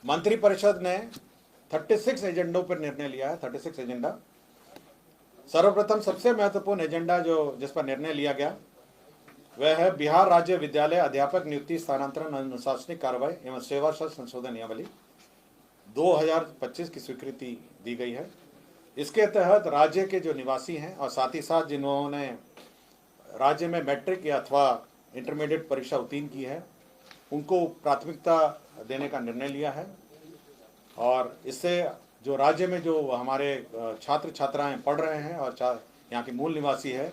मंत्रिपरिषद ने 36 एजेंडों पर निर्णय लिया है। 36 एजेंडा। सर्वप्रथम सबसे महत्वपूर्ण एजेंडा जिस पर निर्णय लिया गया वह है बिहार राज्य विद्यालय अध्यापक नियुक्ति स्थानांतरण अनुशासनिक कार्रवाई एवं सेवा शर्त संशोधन नियमावली 2025 की स्वीकृति दी गई है। इसके तहत राज्य के जो निवासी हैं और साथ ही साथ जिन्होंने राज्य में मैट्रिक या अथवा इंटरमीडिएट परीक्षा उत्तीर्ण की है उनको प्राथमिकता देने का निर्णय लिया है। और इससे जो राज्य में जो हमारे छात्र छात्राएं पढ़ रहे हैं और यहाँ के मूल निवासी है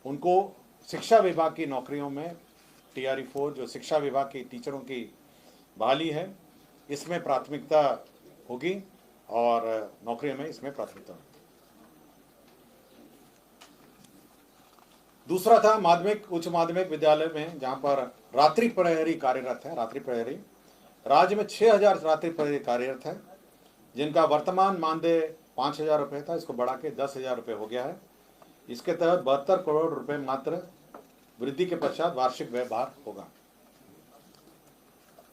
उनको शिक्षा विभाग की नौकरियों में TRE 4 जो शिक्षा विभाग की टीचरों की बहाली है इसमें प्राथमिकता होगी और नौकरियों में इसमें प्राथमिकता होगी। दूसरा था माध्यमिक उच्च माध्यमिक विद्यालय में जहाँ पर रात्रि प्रहरी कार्यरत है। रात्रि प्रहरी राज्य में 6000 रात्रि प्रहरी कार्यरत है जिनका वर्तमान मानदेय 5000 रुपये था, इसको बढ़ा के 10,000 रुपये हो गया है। इसके तहत 72 करोड़ रुपए मात्र वृद्धि के पश्चात वार्षिक व्यय भार होगा।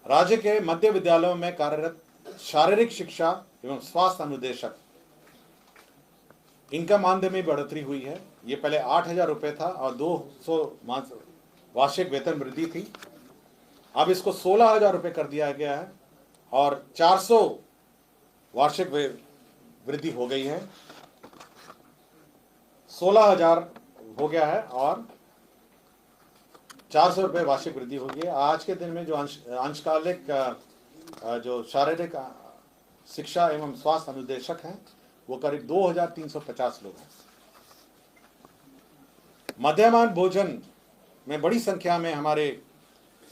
राज्य के मध्य विद्यालयों में कार्यरत शारीरिक शिक्षा एवं स्वास्थ्य अनुदेशक इनका मानदेय में बढ़ोतरी हुई है। ये पहले 8000 रुपये था और 200 वार्षिक वेतन वृद्धि थी। अब इसको 16,000 रुपये कर दिया गया है और 400 वार्षिक वृद्धि हो गई है। 16,000 हो गया है और 400 रुपये वार्षिक वृद्धि हो गई है। आज के दिन में जो अंशकालिक जो शारीरिक शिक्षा एवं स्वास्थ्य अनुदेशक हैं वो करीब 2350 लोग हैं। मध्याह्न भोजन में बड़ी संख्या में हमारे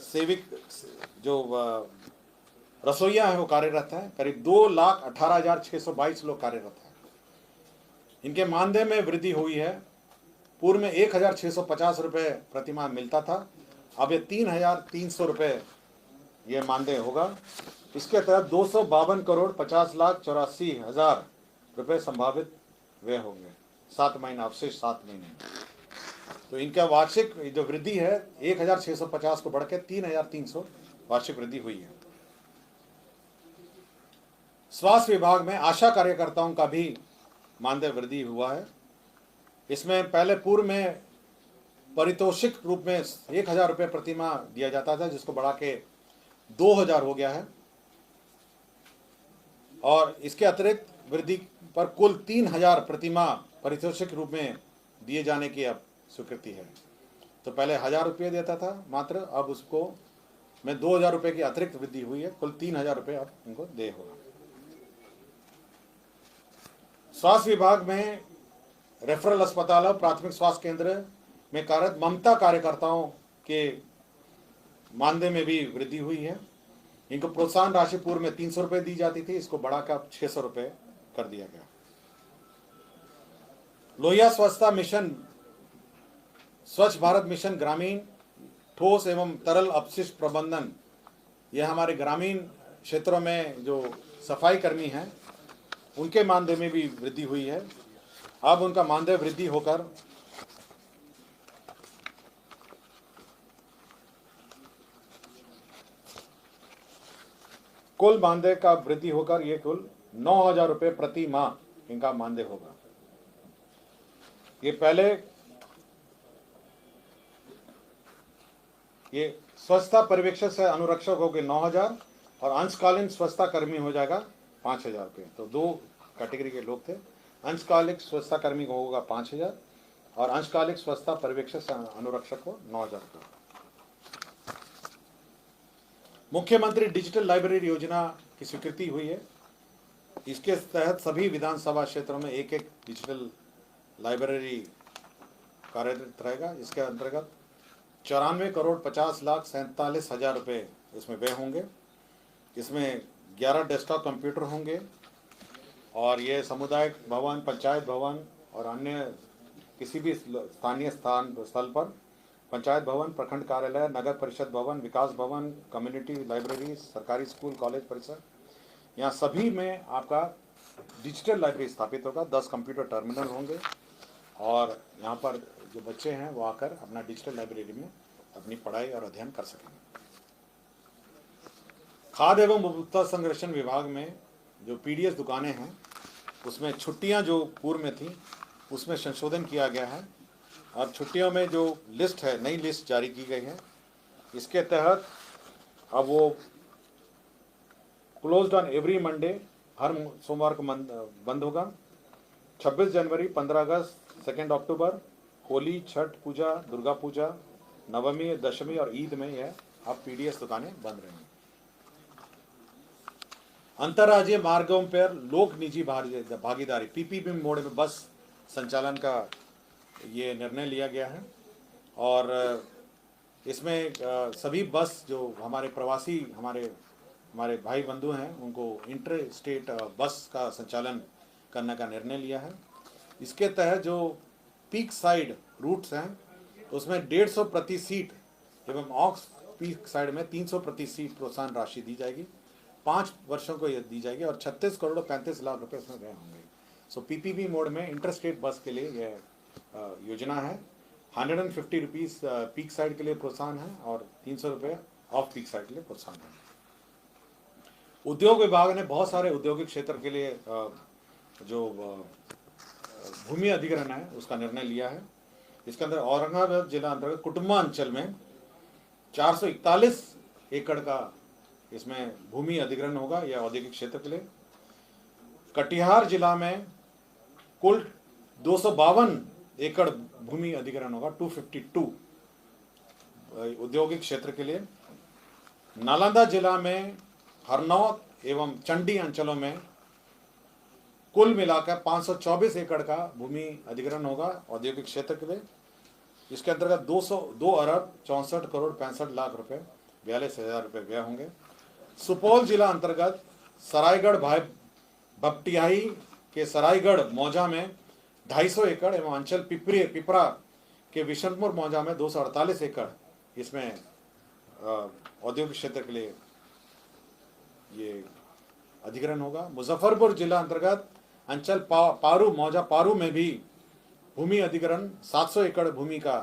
सेविक जो रसोइया हैं वो कार्यरत हैं। करीब 2,18,622 लोग कार्यरत हैं। इनके मानदेय में वृद्धि हुई है। पूर्व में 1,650 रुपये प्रतिमाह मिलता था, अब ये 3,300 रुपये ये मानदेय होगा। इसके तहत 252 करोड़ 50,84,000 रुपये संभावित व्यय होंगे 7 महीना अवशेष 7 महीने। तो इनका वार्षिक जो वृद्धि है 1,650 को बढ़ के 3,300 वार्षिक वृद्धि हुई है। स्वास्थ्य विभाग में आशा कार्यकर्ताओं का भी मानदेय वृद्धि हुआ है। इसमें पहले पूर्व में पारितोषिक रूप में 1,000 रुपये प्रतिमाह दिया जाता था जिसको बढ़ा के 2,000 हो गया है और इसके अतिरिक्त वृद्धि पर कुल 3,000 प्रतिमाह पारितोषिक रूप में दिए जाने की अब स्वीकृति है। तो पहले 1,000 रुपये देता था मात्र, अब उसको में 2,000 रुपये की अतिरिक्त वृद्धि हुई है। कुल 3,000 रुपये अब इनको दे होगा। स्वास्थ्य विभाग में रेफरल अस्पताल और प्राथमिक स्वास्थ्य केंद्र में कार्यरत ममता कार्यकर्ताओं के मानदेय में भी वृद्धि हुई है। इनको प्रोत्साहन राशि पूर्व में 300 रुपये दी जाती थी, इसको बढ़ाकर 600 रुपये कर दिया गया। लोहिया स्वच्छता मिशन स्वच्छ भारत मिशन ग्रामीण ठोस एवं तरल अपशिष्ट प्रबंधन, यह हमारे ग्रामीण क्षेत्रों में जो सफाई कर्मी हैं उनके मानदेय में भी वृद्धि हुई है। अब उनका मानदेय वृद्धि होकर कुल मानदेय का वृद्धि होकर ये कुल 9,000 रुपये प्रति माह इनका मानदेय होगा। ये पहले ये स्वच्छता पर्यवेक्षक से अनुरक्षक हो गए 9,000 और अंशकालीन स्वच्छता कर्मी हो जाएगा 5,000 रुपये। तो 2 कैटेगरी के लोग थे। अंशकालिक स्वच्छता कर्मी को होगा 5,000 और अंशकालिक स्वच्छता पर्यवेक्षक से अनुरक्षक को 9,000 रुपये। मुख्यमंत्री डिजिटल लाइब्रेरी योजना की स्वीकृति हुई है। इसके तहत सभी विधानसभा क्षेत्रों में एक डिजिटल लाइब्रेरी कार्यरत रहेगा। इसके अंतर्गत 94 करोड़ 50,47,000 रुपये इसमें व्यय होंगे। इसमें 11 डेस्कटॉप कंप्यूटर होंगे और ये सामुदायिक भवन, पंचायत भवन और अन्य किसी भी स्थानीय स्थल पर पंचायत भवन, प्रखंड कार्यालय, नगर परिषद भवन, विकास भवन, कम्युनिटी लाइब्रेरी, सरकारी स्कूल, कॉलेज परिसर, यहाँ सभी में आपका डिजिटल लाइब्रेरी स्थापित होगा। 10 कंप्यूटर टर्मिनल होंगे और यहाँ पर जो बच्चे हैं वो आकर अपना डिजिटल लाइब्रेरी में अपनी पढ़ाई और अध्ययन कर सकेंगे। खाद्य एवं उपभोक्ता संरक्षण विभाग में जो पीडीएस दुकानें हैं उसमें छुट्टियां जो पूर्व में थी उसमें संशोधन किया गया है। और छुट्टियों में जो लिस्ट है, नई लिस्ट जारी की गई है। इसके तहत अब वो क्लोज्ड ऑन एवरी मंडे, हर सोमवार को बंद होगा। 26 जनवरी, 15 अगस्त, 2 अक्टूबर, होली, छठ पूजा, दुर्गा पूजा, नवमी, दशमी और ईद में यह अब पीडीएस दुकानें बंद रहेंगी। अंतर्राज्यीय मार्गों पर लोक निजी भागीदारी पीपीपी मोड में बस संचालन का ये निर्णय लिया गया है। और इसमें सभी बस जो हमारे प्रवासी हमारे भाई बंधु हैं उनको इंटर स्टेट बस का संचालन करने का निर्णय लिया है। इसके तहत जो पीक साइड रूट्स हैं उसमें 150 प्रति सीट एवं ऑक्स पीक साइड में 300 प्रति सीट प्रोत्साहन राशि दी जाएगी। 5 वर्षों को यह दी जाएगी और 36 करोड़ 35 लाख रुपए इसमें व्यय होंगे। सो पीपीपी मोड में इंटर स्टेट बस के लिए यह योजना है। 150 रुपीज़ पीक साइड के लिए प्रोत्साहन है और 300 रुपये ऑफ पीक साइड के लिए प्रोत्साहन है। उद्योग विभाग ने बहुत सारे औद्योगिक क्षेत्र के लिए जो भूमि अधिग्रहण है उसका निर्णय लिया है। इसके अंदर औरंगाबाद जिला अंतर्गत कुटुंबा अंचल में 441 एकड़ का इसमें भूमि अधिग्रहण होगा यह औद्योगिक क्षेत्र के लिए। कटिहार जिला में कुल 252 एकड़ भूमि अधिग्रहण होगा, 252 औद्योगिक क्षेत्र के लिए। नालंदा जिला में हरनौत एवं चंडी अंचलों में कुल मिलाकर 524 एकड़ का भूमि अधिग्रहण होगा औद्योगिक क्षेत्र के लिए। इसके अंतर्गत 2 अरब 64 करोड़ 65 लाख रुपए 42,000 रुपये व्यय होंगे। सुपौल जिला अंतर्गत सरायगढ़ भपटियाही के सरायगढ़ मौजा में 250 एकड़ एवं अंचल पिपरा के विशनपुर मौजा में 248 एकड़ इसमें औद्योगिक क्षेत्र के लिए ये अधिग्रहण होगा। मुजफ्फरपुर जिला अंतर्गत अंचल पारू मौजा पारू में भी भूमि अधिग्रहण 700 एकड़ भूमि का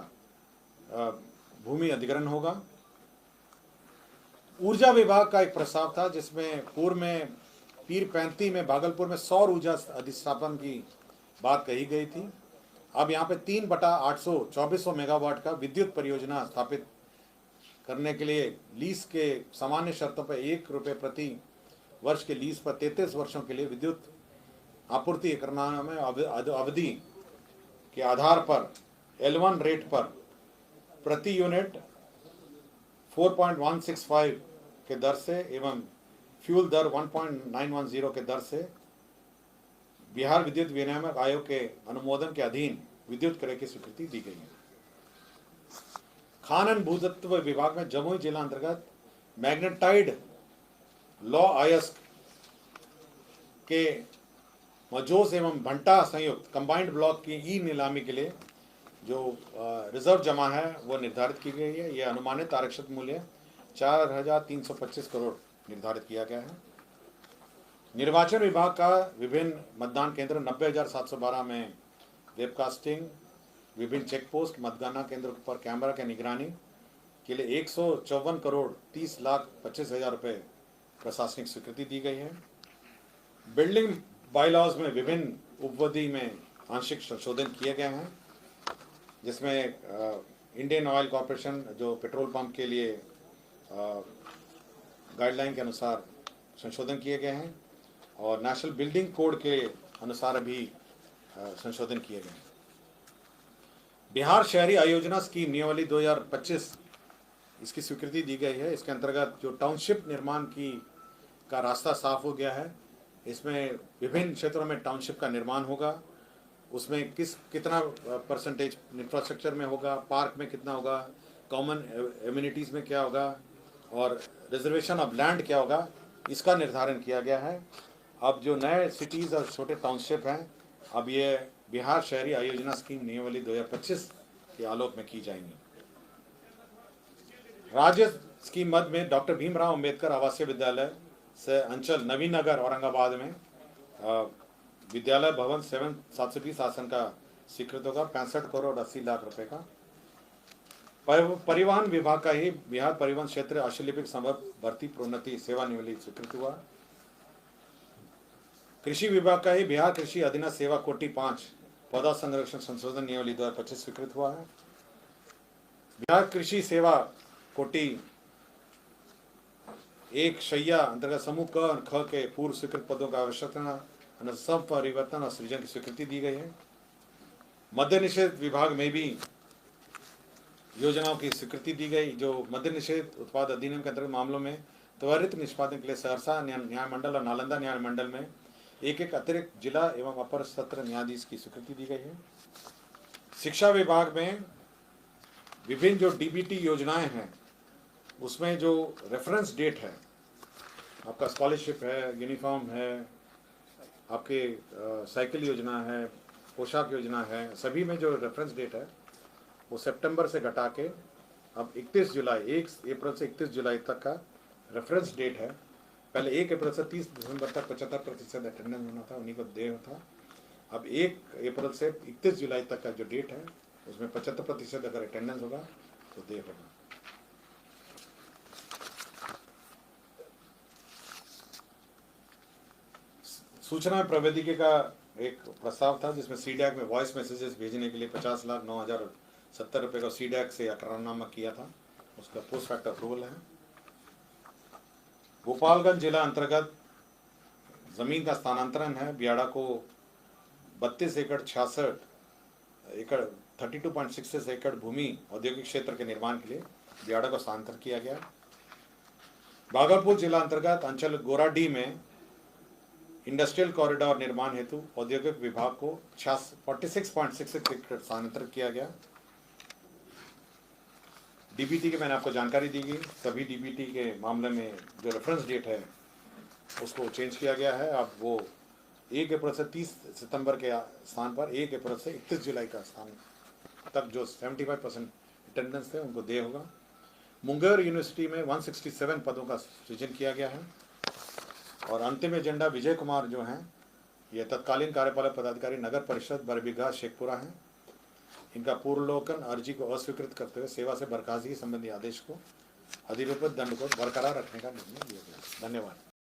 भूमि अधिग्रहण होगा। ऊर्जा विभाग का एक प्रस्ताव था जिसमें पूर्व में पीर पैंती में भागलपुर में सौर ऊर्जा अधिस्थापन की बात कही गई थी। अब यहाँ पे 3/800 2400 मेगावाट का विद्युत परियोजना स्थापित करने के लिए लीज के सामान्य शर्तों पर 1 रुपये प्रति वर्ष के लीज पर 33 वर्षों के लिए विद्युत आपूर्ति करना में अवधि के आधार पर L1 रेट पर प्रति यूनिट 4.165 के दर से एवं फ्यूल दर 1.910 के दर से बिहार विद्युत विनियामक आयोग के अनुमोदन के अधीन विद्युत क्रय की स्वीकृति दी गई है। खान भूतत्व विभाग में जमुई जिला अंतर्गत मैग्नेटाइड लॉ अयस्क के मजोस एवं भंटा संयुक्त कंबाइंड ब्लॉक की ई नीलामी के लिए जो रिजर्व जमा है वो निर्धारित की गई है। यह अनुमानित आरक्षित मूल्य 4,325 करोड़ निर्धारित किया गया है। निर्वाचन विभाग का विभिन्न मतदान केंद्र 90,712 में वेबकास्टिंग, विभिन्न चेक पोस्ट, मतगणना केंद्र पर कैमरा की निगरानी के लिए 154 करोड़ 30,25,000 रुपये प्रशासनिक स्वीकृति दी गई है। बिल्डिंग बाईलॉज में विभिन्न उपविधि में आंशिक संशोधन किए गए हैं जिसमें इंडियन ऑयल कॉरपोरेशन जो पेट्रोल पंप के लिए गाइडलाइन के अनुसार संशोधन किए गए हैं और नेशनल बिल्डिंग कोड के अनुसार भी संशोधन किए गए हैं। बिहार शहरी आयोजना स्कीम नियमावली 2025 इसकी स्वीकृति दी गई है। इसके अंतर्गत जो टाउनशिप निर्माण का रास्ता साफ हो गया है। इसमें विभिन्न क्षेत्रों में टाउनशिप का निर्माण होगा। उसमें कितना परसेंटेज इंफ्रास्ट्रक्चर में होगा, पार्क में कितना होगा, कॉमन एम्यूनिटीज़ में क्या होगा और रिजर्वेशन ऑफ लैंड क्या होगा, इसका निर्धारण किया गया है। अब जो नए सिटीज़ और छोटे टाउनशिप हैं अब ये बिहार शहरी आयोजना स्कीम नियमावली 2025 के आलोक में की जाएंगी। राज्य स्कीम मद में डॉक्टर भीमराव अंबेडकर आवासीय विद्यालय से अंचल नवीन नगर औरंगाबाद में विद्यालय भवन 720 आसन का स्वीकृत होगा 65 करोड़ 80 लाख रुपए का। परिवहन विभाग का ही बिहार परिवहन क्षेत्र अशुलिपिक संवर्ग भर्ती प्रोन्नति सेवानिवृत्ति स्वीकृत हुआ। कृषि विभाग का ही बिहार कृषि अधीनस्थ सेवा कोटि 5 पौधा संरक्षण संशोधन नियमावली 2025 स्वीकृत हुआ है। बिहार कृषि सेवा कोटि 1 शैया अंतर्गत समूह क और ख के पूर्व स्वीकृत पदों का आवश्यकता सब परिवर्तन और सृजन की स्वीकृति दी गई है। मद्य निषेध विभाग में भी योजनाओं की स्वीकृति दी गई। जो मद्य निषेध उत्पाद अधिनियम के अंतर्गत मामलों में त्वरित निष्पादन के लिए सहरसा न्याय मंडल और नालंदा न्याय मंडल में एक अतिरिक्त जिला एवं अपर सत्र न्यायाधीश की स्वीकृति दी गई है। शिक्षा विभाग में विभिन्न जो डीबीटी योजनाएं हैं उसमें जो रेफरेंस डेट है, आपका स्कॉलरशिप है, यूनिफॉर्म है, आपके साइकिल योजना है, पोशाक योजना है, सभी में जो रेफरेंस डेट है वो सितंबर से घटा के अब 1 अप्रैल से 31 जुलाई तक का रेफरेंस डेट है। पहले 1 अप्रैल से 30 दिसंबर तक 75% अटेंडेंस होना था, उन्हीं को देय था। अब 1 अप्रैल से 31 जुलाई तक का जो डेट है उसमें 75% अगर अटेंडेंस होगा तो देय होगा। सूचना प्रौद्योगिकी का एक प्रस्ताव था जिसमें सीडैक में वॉइस मैसेजेस भेजने के लिए 50,09,070 रुपये का सीडैक से करारनामा किया था, उसका पोस्ट फैक्ट अप्रूवल है। गोपालगंज जिला अंतर्गत जमीन का स्थानांतरण है। बियाड़ा को 32 एकड़ 66 एकड़ 32.66 एकड़ भूमि औद्योगिक क्षेत्र के निर्माण के लिए बियाड़ा को स्थानांतरण किया गया। भागलपुर जिला अंतर्गत अंचल गोराडीह में इंडस्ट्रियल कॉरिडोर निर्माण हेतु औद्योगिक विभाग को 46.66 एकड़ स्थानांतरण किया गया। डीबीटी की मैंने आपको जानकारी दी गई। सभी डीबीटी के मामले में जो रेफरेंस डेट है उसको चेंज किया गया है। अब वो 1 अप्रैल से 30 सितंबर के स्थान पर 1 अप्रैल से 31 जुलाई का स्थान तक जो 75% अटेंडेंस थे उनको देय होगा। मुंगेर यूनिवर्सिटी में 167 पदों का सृजन किया गया है। और अंतिम एजेंडा विजय कुमार जो हैं ये तत्कालीन कार्यपालक पदाधिकारी नगर परिषद बरबीघा शेखपुरा हैं। इनका पूर्वलोकन अर्जी को अस्वीकृत करते हुए सेवा से बर्खास्तगी संबंधी आदेश को अधिरूपित दंड को बरकरार रखने का निर्णय लिया गया। धन्यवाद।